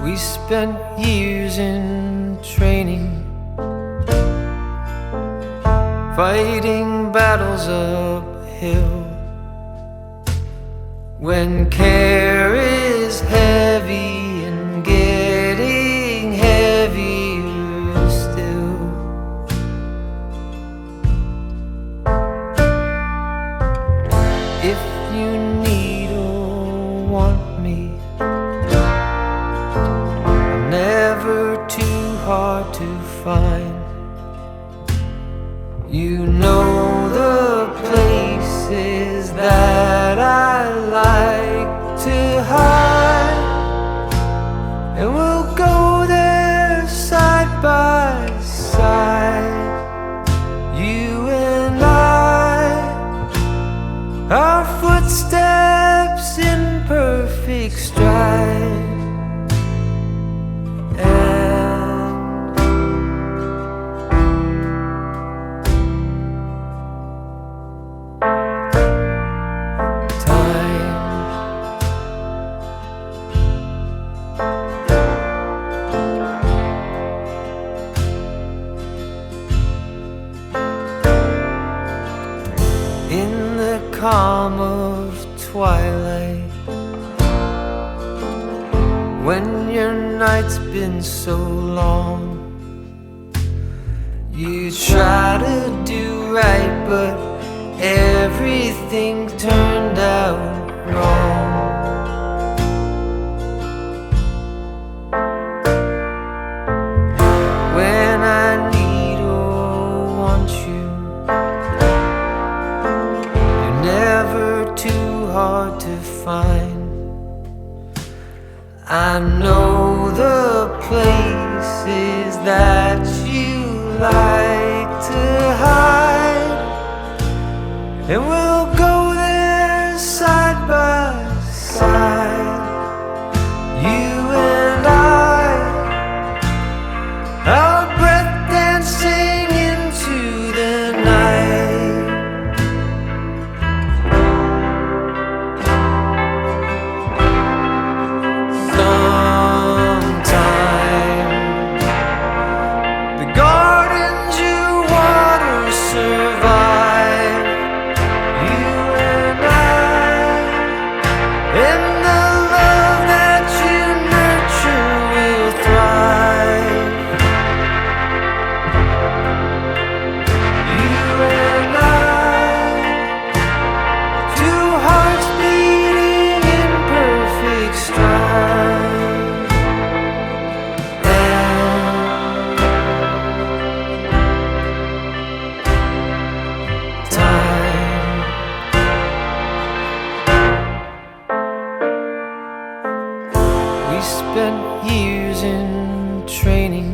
We spent years in training, fighting battles uphill. When care is heavy and getting heavier still, if you need or want me, I'm never too hard to find. You know the places that I like to hide, and we'll go there side by side, you and I, our footsteps in perfect stride. In the calm of twilight, when your night's been so long, you try to do right, but everything turned out wrong. When I need or want you, never too hard to find. I know the places that you like to hide, and we'll go there side by side, you and I, our breath dancing into the night. We spent years in training,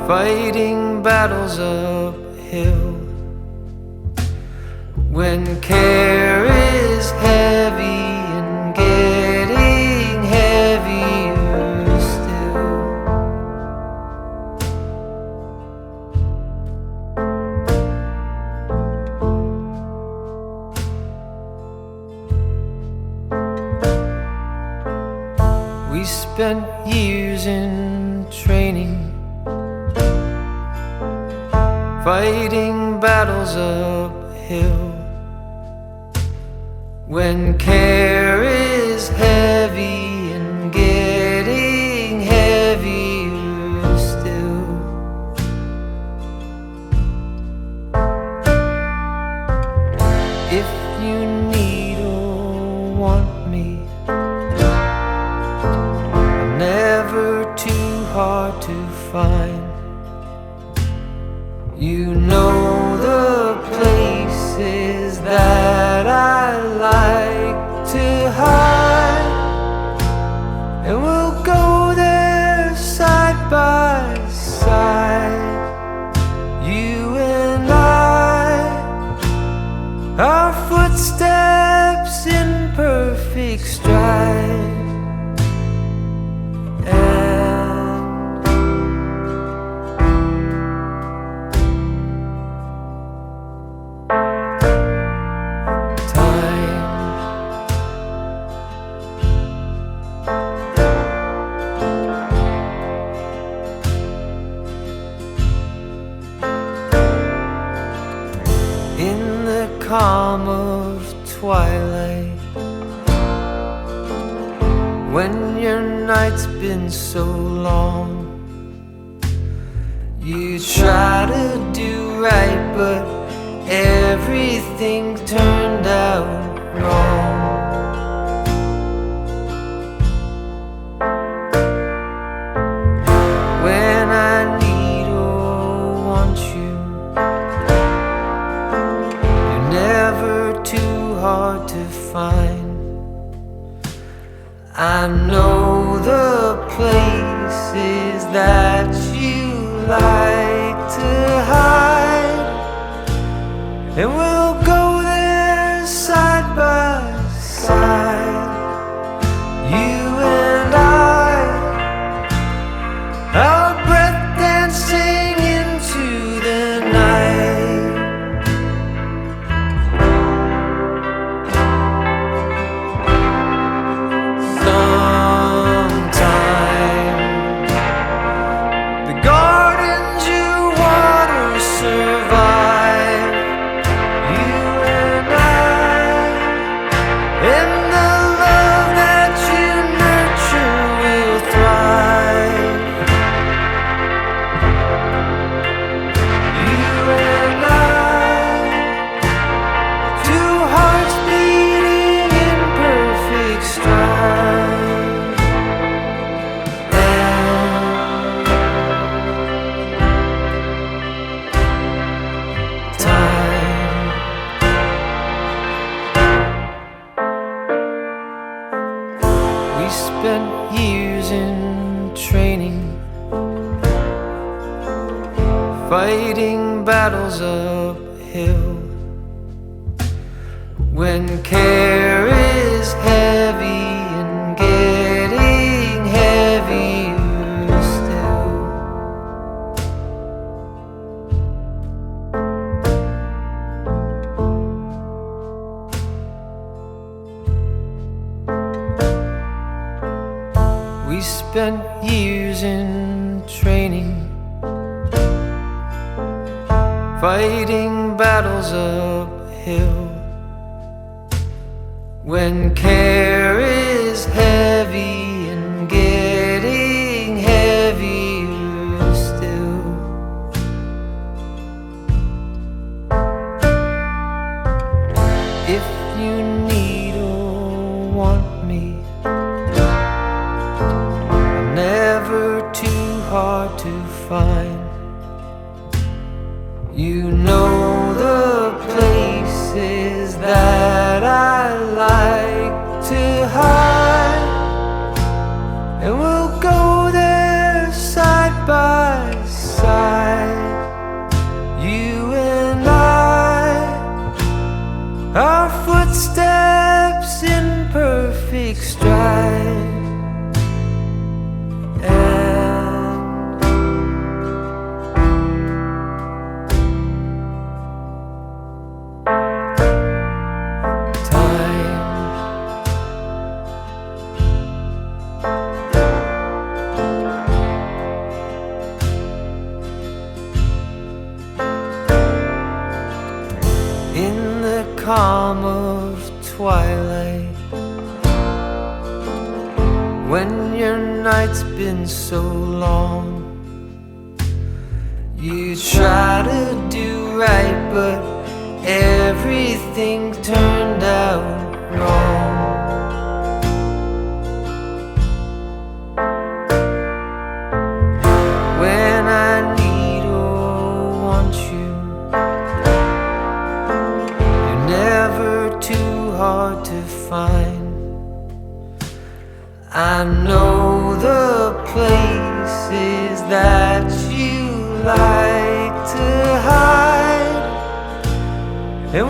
fighting battles uphill. When care is heavy and getting heavier still, we spent years in training, fighting battles uphill. When care is heavy and getting heavier still, if you need or want me, never too hard to find. You know the places that I like to hide, and we'll go there side by side, you and I, our footsteps in perfect stride. And when your night's been so long. You try to do right, but everything turned out wrong. When I need or want you, you're never too hard to find. I know the places that you like to hide, and we'll go there side by side, you and I, our breath dancing into the night. Sometime the gardens you water survive, you and I, and the love that you nurture will thrive. You and I, two hearts beating in perfect stride. We spent years in training, fighting battles uphill. When care is heavy and getting heavier still, we spent years in training, fighting battles uphill. When care is heavy and getting heavier still, if you need or want me, I'm never too hard to find. You know the places that I like to hide, and we'll go there side by side, you and I, our footsteps in perfect stride. In the calm of twilight, when your night's been so long, you try to do right, but everything turned out wrong. When I need or want you, never too hard to find. I know the places that you like to hide, and